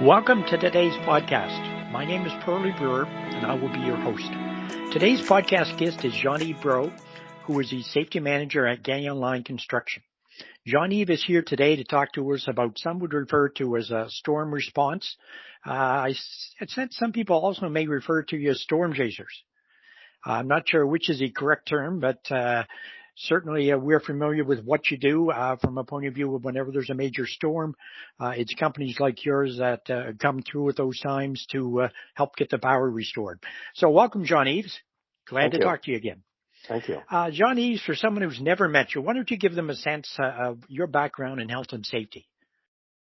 Welcome to today's podcast. My name is Pearlie Brewer, and I will be your host. Today's podcast guest is Jean-Yves Breau, who is the safety manager at Gagnon Line Construction. Jean-Yves is here today to talk to us about some would refer to as a storm response. I said some people also may refer to you as storm chasers. I'm not sure which is the correct term, but certainly we're familiar with what you do from a point of view of whenever there's a major storm. It's companies like yours that come through at those times to help get the power restored. So welcome, Jean-Yves. Glad to talk to you again. Thank you. Jean-Yves, for someone who's never met you, why don't you give them a sense of your background in health and safety?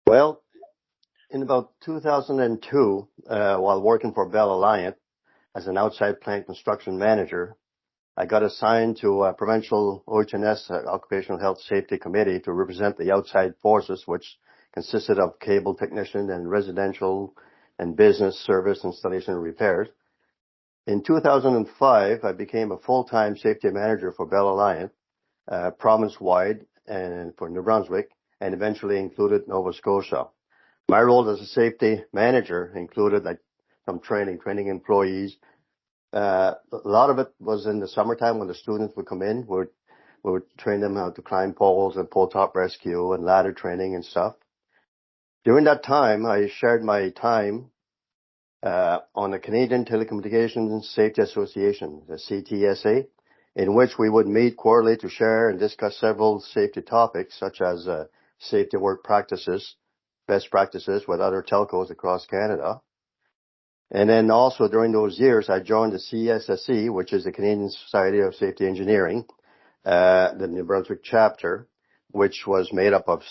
Well, in about 2002, while working for Bell Alliant as an outside plant construction manager, I got assigned to a provincial OH&S Occupational Health Safety Committee to represent the outside forces, which consisted of cable technician and residential and business service installation and repairs. In 2005, I became a full-time safety manager for Bell Alliant, province-wide and for New Brunswick, and eventually included Nova Scotia. My role as a safety manager included some training employees. A lot of it was in the summertime when the students would come in. We would train them how to climb poles and pole top rescue and ladder training and stuff. During that time, I shared my time on the Canadian Telecommunications Safety Association, the CTSA, in which we would meet quarterly to share and discuss several safety topics such as safety work practices, best practices with other telcos across Canada. And then also during those years, I joined the CSSE, which is the Canadian Society of Safety Engineering, the New Brunswick chapter, which was made up of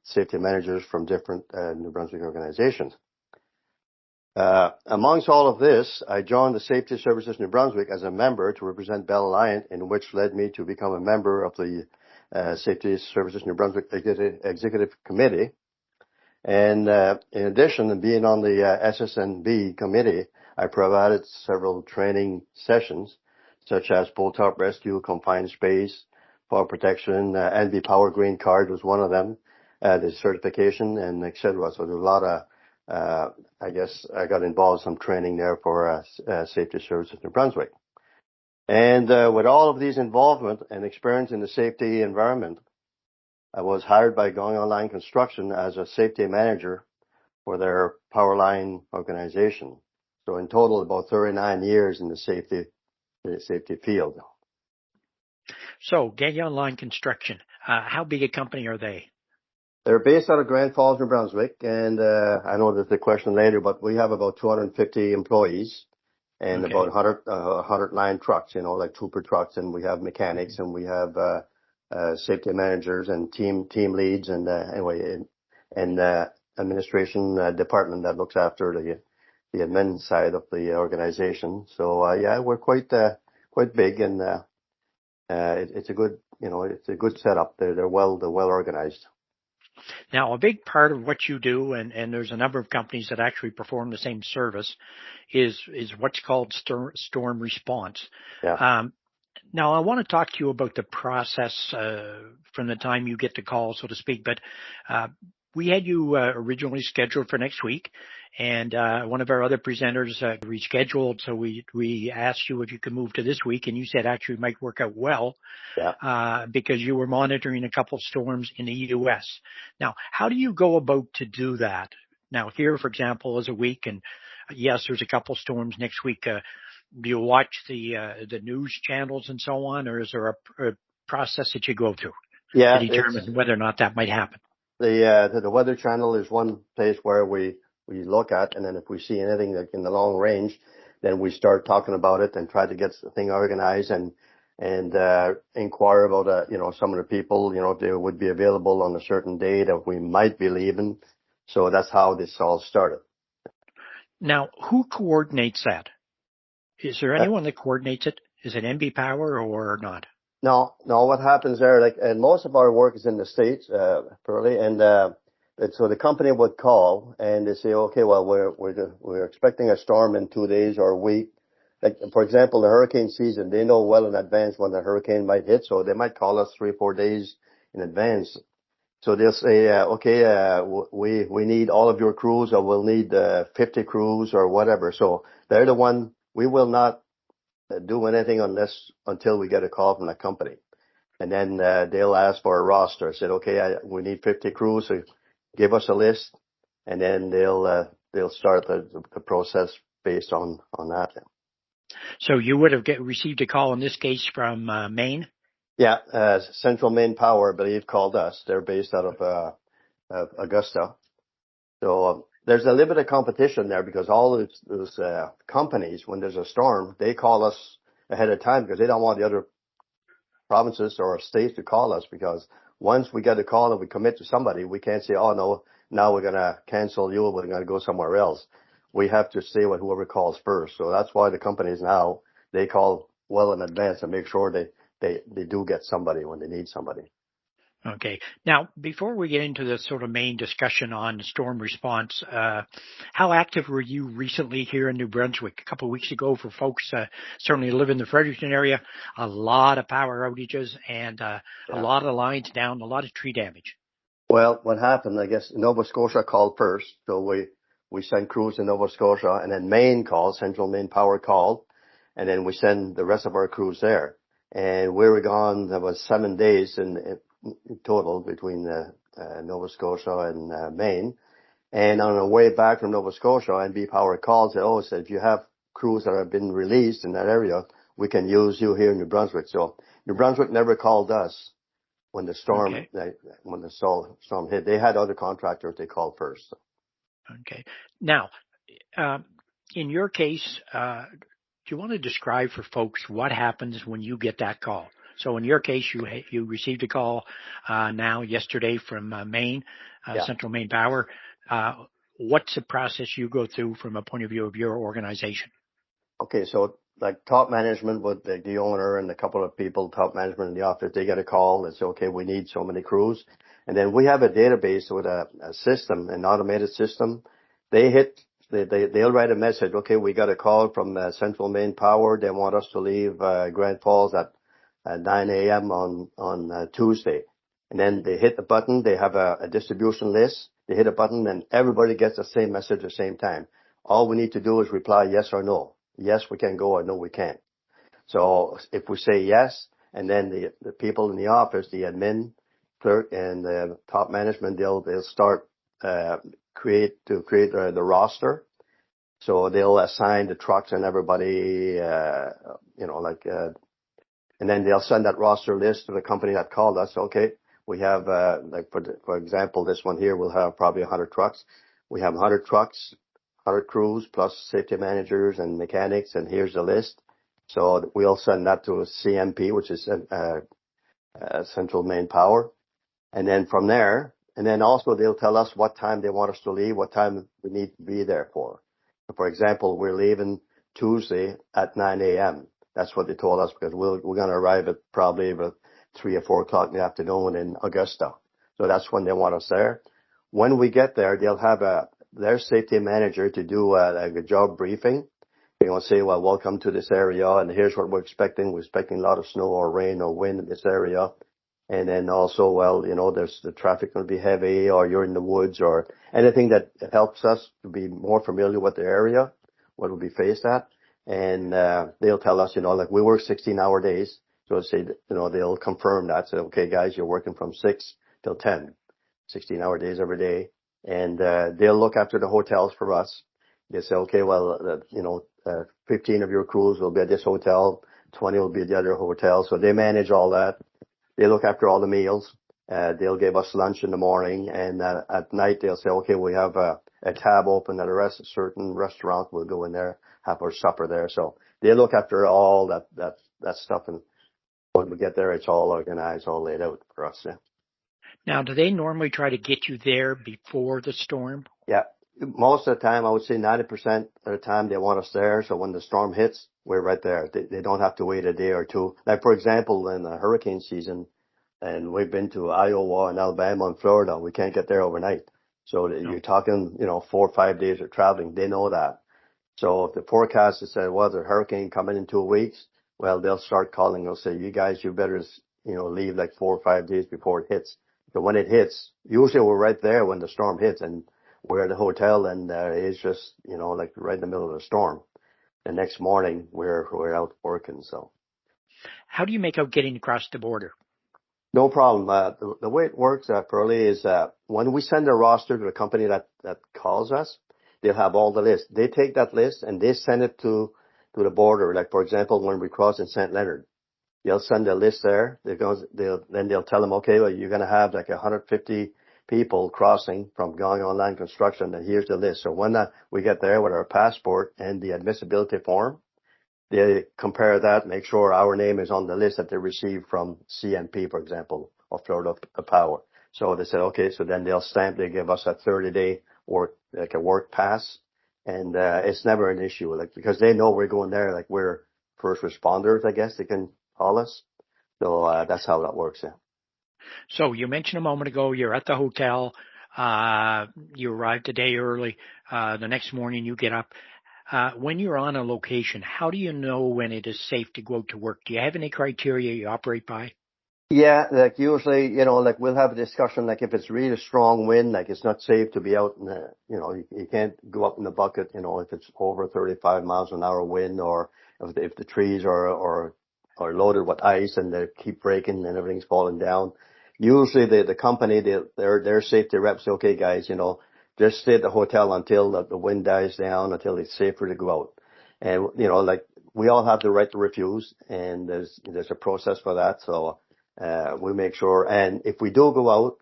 safety managers from different New Brunswick organizations. Amongst all of this, I joined the Safety Services New Brunswick as a member to represent Bell Alliant, in which led me to become a member of the Safety Services New Brunswick Executive Committee. And in addition, being on the SSNB committee, I provided several training sessions, such as pole top rescue, confined space, fire protection, NB Power Green Card was one of them, the certification, and etc. So there's a lot of, I guess I got involved in some training there for Safety Services New Brunswick. And with all of these involvement and experience in the safety environment, I was hired by Gagnon Line Construction as a safety manager for their power line organization. So in total, about 39 years in the safety field. So Gagnon Line Construction, how big a company are they? They're based out of Grand Falls, New Brunswick, and I know there's a question later, but we have about 250 employees and about 100 line trucks, like trooper trucks, and we have mechanics and we have safety managers and team leads and administration department that looks after the admin side of the organization. So we're quite big, and it's a good it's a good setup. They're well organized. Now, a big part of what you do, and there's a number of companies that actually perform the same service, is what's called storm response. Yeah. Now, I want to talk to you about the process from the time you get the call, so to speak, but we had you originally scheduled for next week, and one of our other presenters rescheduled, so we asked you if you could move to this week, and you said actually it might work out well because you were monitoring a couple of storms in the U.S. Now, how do you go about to do that? Now, here, for example, is a week, and yes, there's a couple of storms next week. Do you watch the news channels and so on, or is there a process that you go through to determine whether or not that might happen? The Weather Channel is one place where we look at, and then if we see anything like in the long range, then we start talking about it and try to get the thing organized and inquire about some of the people, if they would be available on a certain day that we might be leaving. So that's how this all started. Now, who coordinates that? Is there anyone that coordinates it? Is it NB Power or not? No. What happens there, and most of our work is in the States, Pearlie, and so the company would call and they say, okay, well, we're expecting a storm in 2 days or a week. Like, for example, the hurricane season, they know well in advance when the hurricane might hit, so they might call us 3 or 4 days in advance. So they'll say, we need all of your crews, or we'll need 50 crews or whatever. So they're the one, we will not do anything until we get a call from the company. And then they'll ask for a roster. I said, okay, we need 50 crews, so give us a list, and then they'll start the process based on that. So you would have received a call in this case from Maine? Yeah, Central Maine Power, I believe, called us. They're based out of Augusta. So there's a little bit of competition there because all those companies, when there's a storm, they call us ahead of time because they don't want the other provinces or states to call us, because once we get a call and we commit to somebody, we can't say, oh no, now we're going to cancel you, we're going to go somewhere else. We have to stay with whoever calls first. So that's why the companies now, they call well in advance and make sure they do get somebody when they need somebody. Okay. Now, before we get into the sort of main discussion on storm response, how active were you recently here in New Brunswick? A couple of weeks ago, for folks certainly live in the Fredericton area, a lot of power outages and a lot of lines down, a lot of tree damage. Well, what happened, I guess, Nova Scotia called first. So we sent crews to Nova Scotia, and then Maine called, Central Maine Power called, and then we send the rest of our crews there. And we were gone, there was 7 days in total between Nova Scotia and Maine. And on our way back from Nova Scotia, NB Power called and said, if you have crews that have been released in that area, we can use you here in New Brunswick. So New Brunswick never called us when the storm hit. They had other contractors they called first. So. Okay. Now, in your case, do you want to describe for folks what happens when you get that call? So in your case, you received a call yesterday from Maine, Central Maine Power. What's the process you go through from a point of view of your organization? Okay, so like top management with the owner and a couple of people, top management in the office, they get a call and say, okay, we need so many crews. And then we have a database with a system, an automated system. They'll write a message, okay, we got a call from Central Maine Power. They want us to leave Grand Falls at 9 a.m. on Tuesday. And then they hit the button. They have a distribution list. They hit a button and everybody gets the same message at the same time. All we need to do is reply yes or no. Yes, we can go, or no, we can't. So if we say yes, and then the people in the office, the admin, clerk, and the top management, they'll start create the roster. So they'll assign the trucks and everybody, and then they'll send that roster list to the company that called us. Okay, we have for example, this one here will have probably 100 trucks. We have 100 trucks, 100 crews plus safety managers and mechanics, and here's the list. So we'll send that to CMP, which is Central Maine Power, and then from there, and then also they'll tell us what time they want us to leave, what time we need to be there for. For example, we're leaving Tuesday at 9 a.m. That's what they told us, because we're going to arrive at probably about 3 or 4 o'clock in the afternoon in Augusta. So that's when they want us there. When we get there, they'll have their safety manager to do a job briefing. They're going to say, well, welcome to this area, and here's what we're expecting. We're expecting a lot of snow or rain or wind in this area. And then also, well, there's the traffic going to be heavy, or you're in the woods, or anything that helps us to be more familiar with the area, what we'll be faced at. And they'll tell us, like we work 16-hour days. So say, they'll confirm that. Say, okay, guys, you're working from 6 till 10, 16-hour days every day. And they'll look after the hotels for us. They say, okay, well, 15 of your crews will be at this hotel, 20 will be at the other hotel. So they manage all that. They look after all the meals. They'll give us lunch in the morning, and at night they'll say, okay, we have a tab open at a certain restaurant. We'll go in there, have our supper there. So they look after all that stuff, and when we get there, it's all organized, all laid out for us. Yeah. Now, do they normally try to get you there before the storm? Yeah. Most of the time, I would say 90% of the time they want us there. So when the storm hits, we're right there. They don't have to wait a day or two. Like, for example, in the hurricane season, and we've been to Iowa and Alabama and Florida, we can't get there overnight. So you're talking, 4 or 5 days of traveling. They know that. So if the forecast has said, well, there's a hurricane coming in 2 weeks, well, they'll start calling. They'll say, you guys, you better leave like 4 or 5 days before it hits. But when it hits, usually we're right there when the storm hits, and we're at the hotel, and it's just, like right in the middle of the storm. The next morning, we're out working. So How do you make out getting across the border? no problem. The way it works, Pearlie, is when we send a roster to the company that calls us, they'll have all the lists. They take that list and they send it to the border. Like, for example, when we cross in St. Leonard, they'll send a list there. Then they'll tell them, okay, well, you're going to have like 150 people crossing from Gagnon Line Construction, and here's the list. So when we get there with our passport and the admissibility form, they compare that, make sure our name is on the list that they received from CNP, for example, or Florida Power. So they said, okay, so then they give us a 30-day work, like a work pass. And, it's never an issue, like, because they know we're going there, like we're first responders, I guess they can call us. So, that's how that works, yeah. So you mentioned a moment ago you're at the hotel. You arrived a day early. The next morning you get up. When you're on a location, how do you know when it is safe to go out to work? Do you have any criteria you operate by? Yeah, like usually, like we'll have a discussion, like if it's really strong wind, like it's not safe to be out in the, you can't go up in the bucket, if it's over 35 miles an hour wind, or if the trees are loaded with ice and they keep breaking and everything's falling down. Usually the company, their safety reps say, okay guys, just stay at the hotel until the wind dies down, until it's safer to go out. And, like we all have the right to refuse, and there's a process for that. So, we make sure, and if we do go out,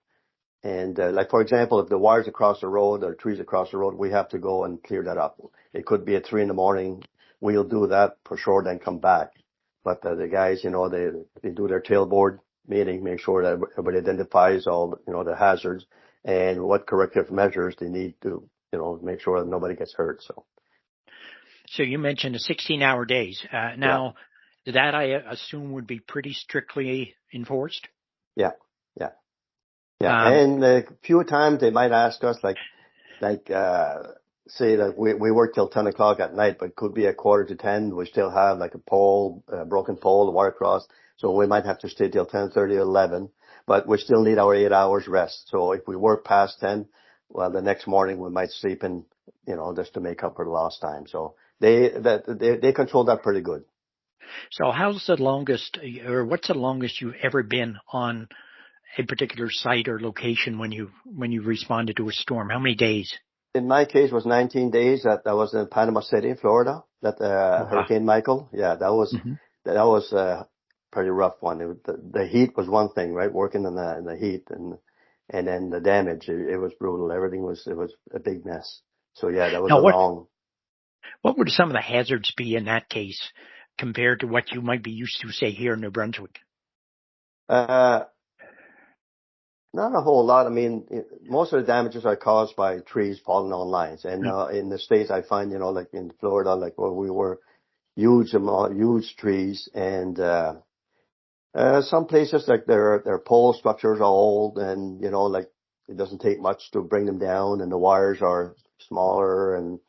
and like for example, if the wires across the road or trees across the road, we have to go and clear that up. It could be at 3 a.m. We'll do that for sure, then come back. But the guys, they do their tailboard meeting, make sure that everybody identifies all, the hazards and what corrective measures they need to, make sure that nobody gets hurt. So you mentioned the 16-hour days. Yeah, Now, that I assume would be pretty strictly enforced. yeah, yeah, yeah. Um, And a few times they might ask us, say that we work till 10 o'clock at night, but could be a quarter to 10. We still have like a pole, a broken pole, a wire cross. So we might have to stay till 10:30 or 11, but we still need our 8 hours rest. So if we work past 10, well, the next morning we might sleep in, just to make up for the lost time. So they control that pretty good. so how's the longest, or what's the longest you've ever been on a particular site or location when you responded to a storm? How many days? In my case, it was 19 days. That was in Panama City, Florida. That Wow. Hurricane Michael. Yeah, that was Hmm. a pretty rough one. The heat was one thing, right? Working in the heat, and then the damage. It was brutal. It was a big mess. So yeah, that was Now, a long. what would some of the hazards be in that case compared to what you might be used to, say, here in New Brunswick? Uh, Not a whole lot. I mean, most of the damages are caused by trees falling on lines. And Yeah. in the States, I find, like in Florida, like where we were, huge trees, and some places like their pole structures are old, and like it doesn't take much to bring them down, and the wires are smaller, and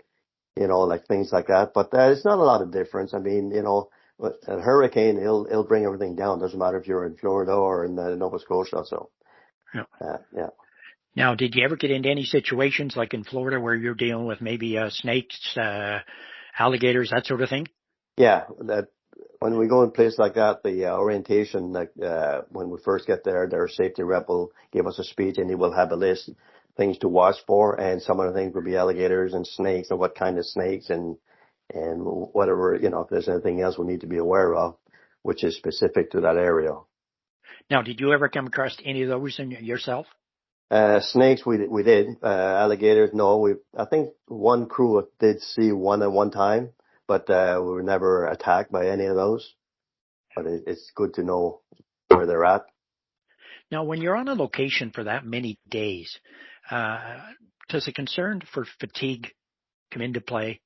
like things like that. But it's not a lot of difference. I mean, a hurricane, it'll bring everything down. Doesn't matter if you're in Florida or in Nova Scotia. So Yeah. yeah. Now, did you ever get into any situations like in Florida where you're dealing with maybe snakes, alligators, that sort of thing? Yeah, that when we go in place like that, the orientation, like when we first get there, their safety rep will give us a speech, and he will have a list things to watch for, and some of the things will be alligators and snakes, and what kind of snakes, and whatever, if there's anything else we need to be aware of, which is specific to that area. Now, did you ever come across any of those yourself? Snakes, we did. Alligators, no. I think one crew did see one at one time, but we were never attacked by any of those. But it's good to know where they're at. Now, when you're on a location for that many days, uh, does the concern for fatigue come into play?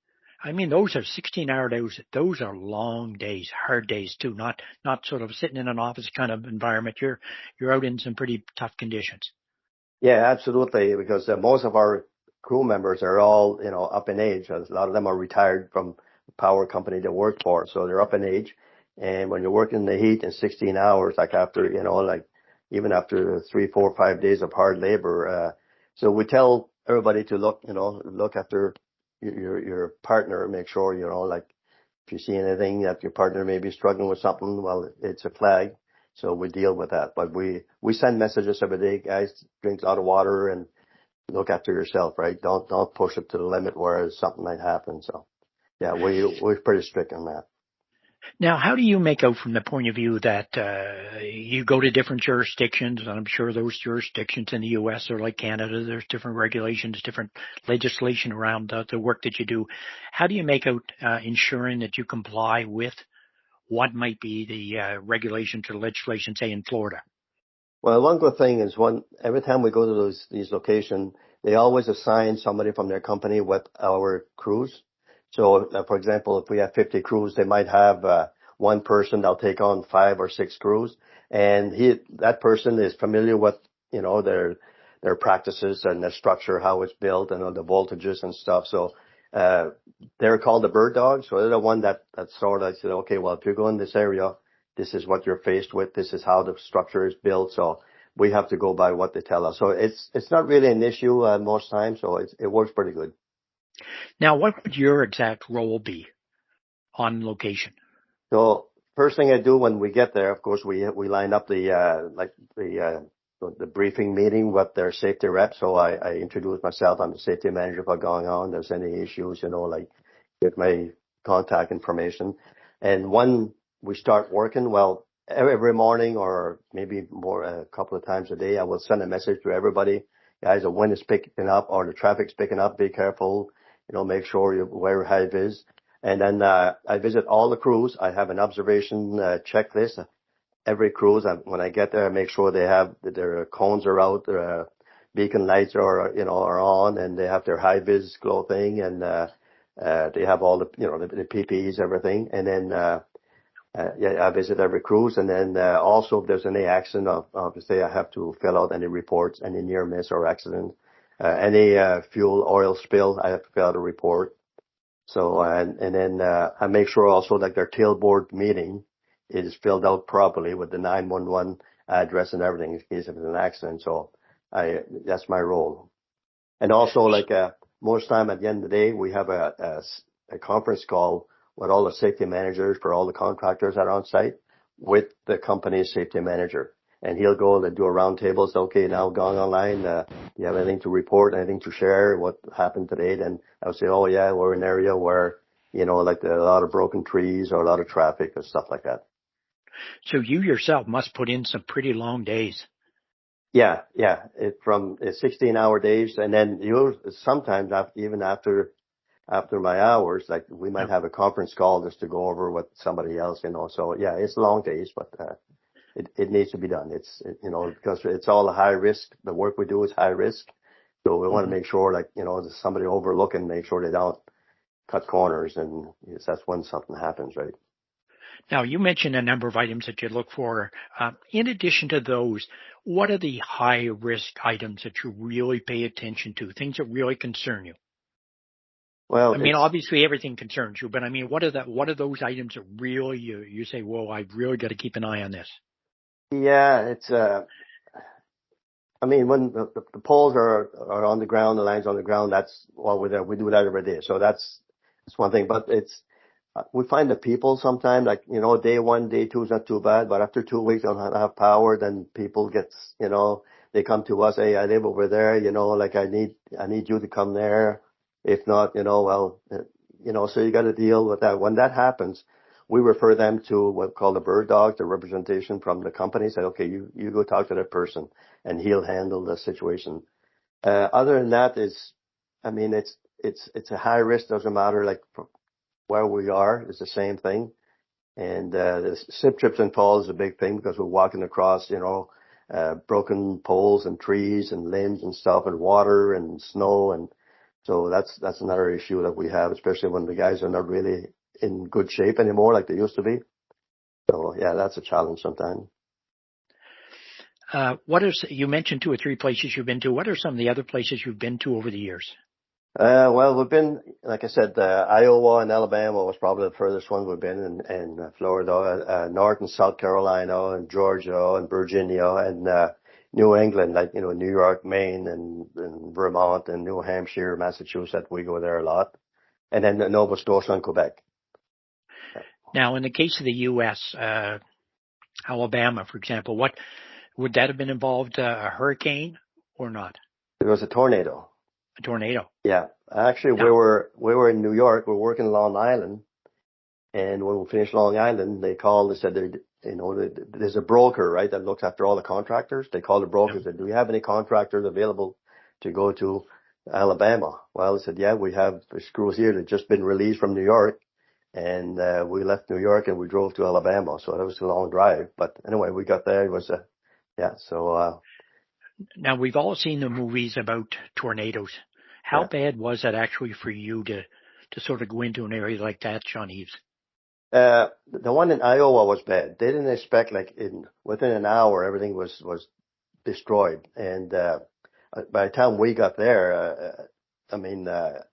I mean, those are 16-hour days. Those are long days, hard days too. Not sort of sitting in an office kind of environment. You're out in some pretty tough conditions. Yeah, absolutely. Because most of our crew members are all, up in age. A lot of them are retired from the power company they work for, so they're up in age. And when you're working in the heat in 16 hours, like after, like even after 3, 4, 5 days of hard labor, so we tell everybody to look after your partner, make sure, like if you see anything that your partner may be struggling with something, well, it's a flag. So we deal with that. But we send messages every day, guys, drink a lot of water and look after yourself, right? Don't push it to the limit where something might happen. So yeah, we're pretty strict on that. Now, how do you make out from the point of view that you go to different jurisdictions, and I'm sure those jurisdictions in the U.S. are like Canada, there's different regulations, different legislation around the work that you do. How do you make out ensuring that you comply with what might be the regulations or legislation, say, in Florida? Well, one good thing is every time we go to these locations, they always assign somebody from their company with our crews. So, for example, if we have 50 crews, they might have one person that'll take on 5 or 6 crews, and that person is familiar with their practices and their structure, how it's built, and the voltages and stuff. So they're called the bird dogs. So they're the one that sort of said, okay, well, if you go in this area, this is what you're faced with. This is how the structure is built. So we have to go by what they tell us. So it's not really an issue most times. So it works pretty good. Now, what would your exact role be on location? So first thing I do when we get there, of course, we line up the briefing meeting with their safety rep. So I introduce myself. I'm the safety manager for going on. There's any issues, like get my contact information. And when we start working, well, every morning or maybe more a couple of times a day, I will send a message to everybody. Guys, the wind is picking up or the traffic's picking up. Be careful. Make sure you wear high vis. And then I visit all the crews. I have an observation checklist. Every cruise, when I get there, I make sure they have their cones are out, their beacon lights are on, and they have their high vis clothing, and they have all the the PPEs, everything. And then I visit every cruise, and then also if there's any accident, obviously I have to fill out any reports, any near miss or accident, any fuel oil spill, I have to fill out a report. So and then I make sure also that their tailboard meeting is filled out properly with the 911 address and everything in case of an accident. So that's my role. And also most time at the end of the day, we have a conference call with all the safety managers for all the contractors that are on site with the company's safety manager. And he'll go and do a round table. So, okay, now Gagnon Line, do you have anything to report, anything to share, what happened today? Then I would say, oh yeah, we're in an area where, like a lot of broken trees or a lot of traffic or stuff like that. So you yourself must put in some pretty long days. Yeah. From 16-hour days. And then sometimes even after my hours, like we might have a conference call just to go over with somebody else, So yeah, it's long days, but, it needs to be done. Because it's all a high risk. The work we do is high risk. So we want to make sure there's somebody overlooking, make sure they don't cut corners, and that's when something happens, right? Now, you mentioned a number of items that you look for. In addition to those, what are the high risk items that you really pay attention to, things that really concern you? Well, I mean, obviously everything concerns you, but I mean, what are those items that really you say, whoa, I've really got to keep an eye on this? Yeah, it's, I mean, when the poles are on the ground, the lines on the ground, that's what we do that every day. So that's one thing, but we find the people sometimes, day 1, day 2 is not too bad, but after 2 weeks, don't have power, then people they come to us, hey, I live over there, I need you to come there. If not, so you got to deal with that. When that happens, we refer them to what's called a bird dog, the representation from the company. Say, okay, you go talk to that person, and he'll handle the situation. Other than that it's a high risk. Doesn't matter where we are. It's the same thing. And the slip, trips, and falls is a big thing because we're walking across, broken poles and trees and limbs and stuff, and water and snow, and so that's another issue that we have, especially when the guys are not really in good shape anymore like they used to be. So yeah, that's a challenge sometimes. You mentioned 2 or 3 places you've been to. What are some of the other places you've been to over the years? Well, we've been, like I said, Iowa and Alabama was probably the furthest one we've been, and Florida, North and South Carolina, and Georgia, and Virginia, and New England, like New York, Maine, and Vermont, and New Hampshire, Massachusetts. We go there a lot, and then Nova Scotia and Quebec. Yeah. Now, in the case of the U.S., Alabama, for example, what would that have been involved? A hurricane or not? It was a tornado. A tornado. Yeah, actually, we Now, were in New York. We're working Long Island. And when we finished Long Island, they called, they said, there's a broker, right, that looks after all the contractors. They called the broker and said, do we have any contractors available to go to Alabama? Well, they said, yeah, we have crews here that just been released from New York. And we left New York and we drove to Alabama. So that was a long drive. But anyway, we got there. It was, yeah, so. Now, we've all seen the movies about tornadoes. How Yeah. bad was that actually for you to sort of go into an area like that, Jean-Yves? The one in Iowa was bad. They didn't expect within an hour everything was destroyed. And by the time we got there, the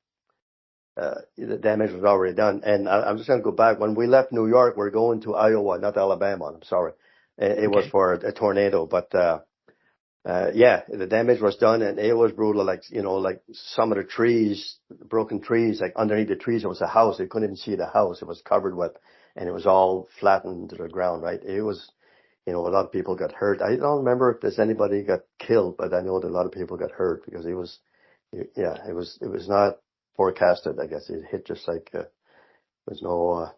damage was already done. And I'm just going to go back. When we left New York, we're going to Iowa, not Alabama. I'm sorry. It was for a tornado, but yeah, the damage was done, and it was brutal. Like some of the trees, broken trees, like underneath the trees, there was a house. You couldn't even see the house. It was covered with, and it was all flattened to the ground. Right? It was, a lot of people got hurt. I don't remember if there's anybody got killed, but I know that a lot of people got hurt because it was not forecasted. I guess it hit just like there's no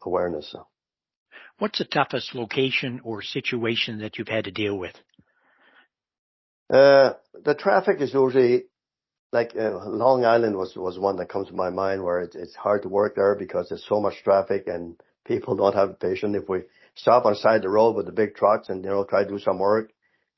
awareness. So. What's the toughest location or situation that you've had to deal with? The traffic is usually like Long Island was one that comes to my mind where it's hard to work there because there's so much traffic and people don't have patience. If we stop on the side of the road with the big trucks and try to do some work,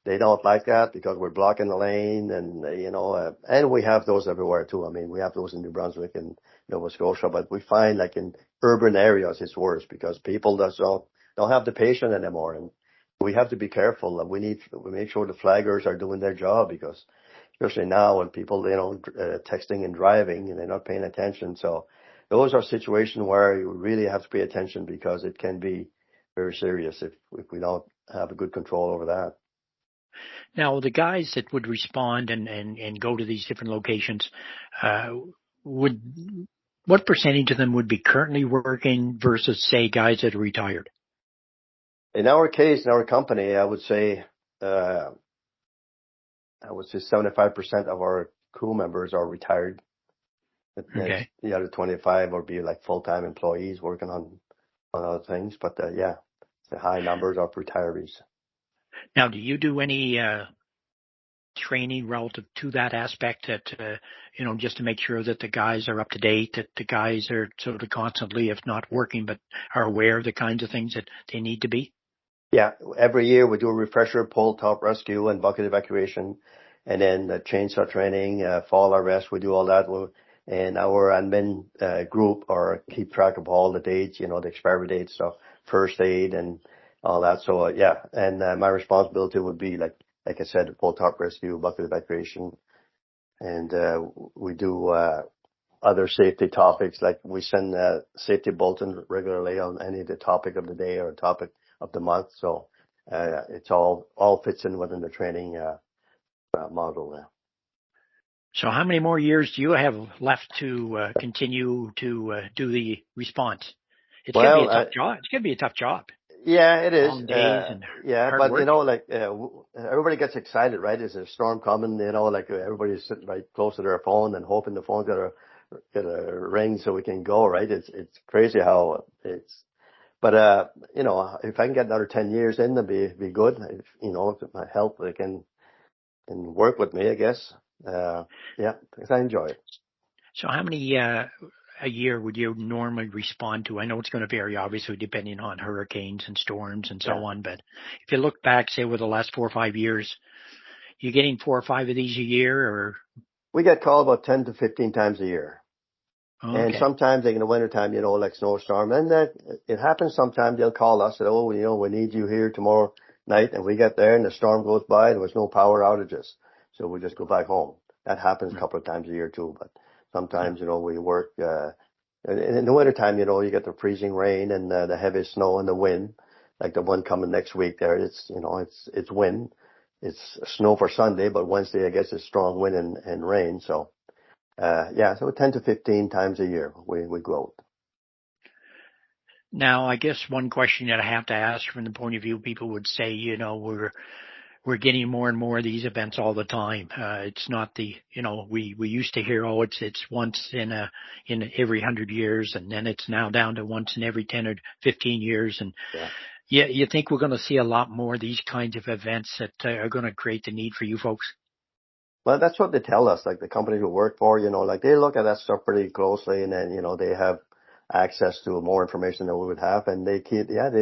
they don't like that because we're blocking the lane and and we have those everywhere too. I mean, we have those in New Brunswick and Nova Scotia, but we find like in urban areas it's worse because people just don't have the patience anymore, and we have to be careful. We make sure the flaggers are doing their job because especially now when people, texting and driving and they're not paying attention. So those are situations where you really have to pay attention because it can be very serious if we don't have a good control over that. Now, the guys that would respond and go to these different locations, what percentage of them would be currently working versus, say, guys that are retired? In our case, in our company, I would say 75% of our crew members are retired. Okay. The other 25 would be like full-time employees working on other things. But yeah, the high numbers of retirees. Now, do you do any training relative to that aspect that, just to make sure that the guys are up to date, that the guys are sort of constantly, if not working, but are aware of the kinds of things that they need to be? Yeah, every year we do a refresher, pole top rescue and bucket evacuation, and then chainsaw training, fall arrest. We do all that. And our admin group or keep track of all the dates, the expiry dates, so first aid and all that. So yeah, and my responsibility would be like I said, pole top rescue, bucket evacuation, and we do other safety topics, like we send safety bulletin regularly on any of the topic of the day or topic of the month. So it's all fits in within the training model there. So how many more years do you have left to continue to do the response? It's going to be a tough job. It's going to be a tough job. Yeah, it is. Long days and yeah, hard but work. everybody gets excited, right? There's a storm coming, everybody's sitting right close to their phone and hoping the phone's gonna ring so we can go, right? It's crazy how it's. But if I can get another 10 years in, that'd be good. If my health they can work with me, I guess. Yeah, because I enjoy it. So how many a year would you normally respond to? I know it's going to vary, obviously, depending on hurricanes and storms and so on. But if you look back, say, over the last 4 or 5 years, you getting 4 or 5 of these a year, or? We get called about 10 to 15 times a year. Okay. And sometimes like in the wintertime, like snowstorm. And that it happens sometimes they'll call us and, we need you here tomorrow night. And we get there and the storm goes by and there was no power outages. So we just go back home. That happens a couple of times a year too, but sometimes, we work, in the wintertime, you get the freezing rain and the heavy snow and the wind, like the one coming next week there. It's wind. It's snow for Sunday, but Wednesday, I guess, it's strong wind and rain. So, so 10 to 15 times a year we go out. Now, I guess one question that I have to ask from the point of view, people would say, we're getting more and more of these events all the time. It's not we used to hear, it's once in every 100 years, and then it's now down to once in every 10 or 15 years. And you think we're going to see a lot more of these kinds of events that are going to create the need for you folks? Well, that's what they tell us, like the companies we work for, like they look at that stuff pretty closely, and then, they have access to more information than we would have. And they're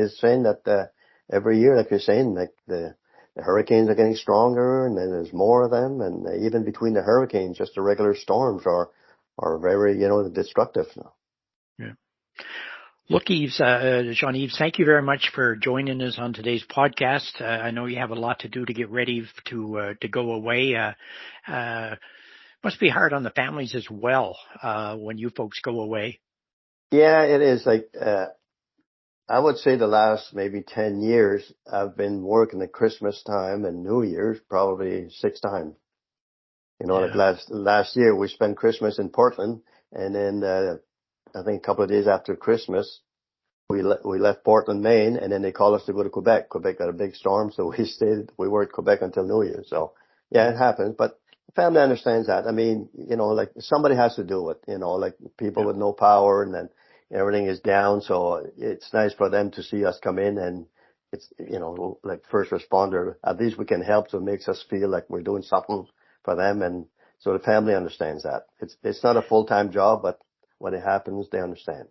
saying that, every year, like you're saying, like the hurricanes are getting stronger, and then there's more of them. And even between the hurricanes, just the regular storms are very, destructive now. Yeah. Look, Jean-Yves, thank you very much for joining us on today's podcast. I know you have a lot to do to get ready to go away. Must be hard on the families as well when you folks go away. Yeah, it is. Like I would say the last maybe 10 years, I've been working at Christmas time and New Year's probably 6 times. Like last year we spent Christmas in Portland, and then I think a couple of days after Christmas, we left Portland, Maine, and then they called us to go to Quebec. Quebec got a big storm, so we were at Quebec until New Year. So it happens, but the family understands that. I mean, like somebody has to do it, like people with no power, and then everything is down. So it's nice for them to see us come in, and it's, like first responder, at least we can help. So it makes us feel like we're doing something for them. And so the family understands that. It's not a full-time job, but when it happens, they understand.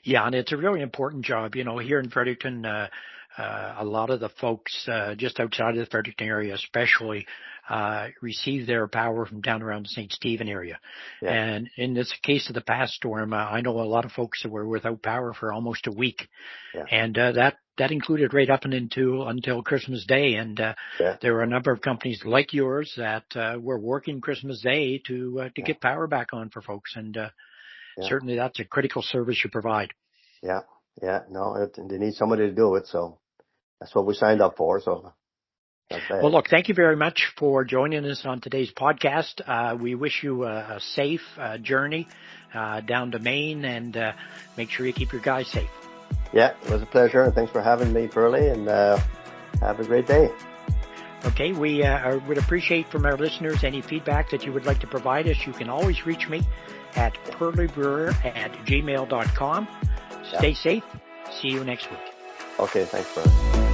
Yeah, and it's a really important job. Here in Fredericton, a lot of the folks just outside of the Fredericton area especially receive their power from down around the St. Stephen area. Yeah. And in this case of the past storm, I know a lot of folks that were without power for almost a week. Yeah. And that included right up and until Christmas Day. And there were a number of companies like yours that were working Christmas Day to get power back on for folks. And certainly that's a critical service you provide. Yeah. No, they need somebody to do it. So that's what we signed up for. So well, look, thank you very much for joining us on today's podcast. We wish you a safe journey down to Maine, and make sure you keep your guys safe. Yeah, it was a pleasure, and thanks for having me, Pearlie, and have a great day. Okay, we would appreciate from our listeners any feedback that you would like to provide us. You can always reach me at pearliebrewer@gmail.com. Stay safe. See you next week. Okay, thanks, Pearlie.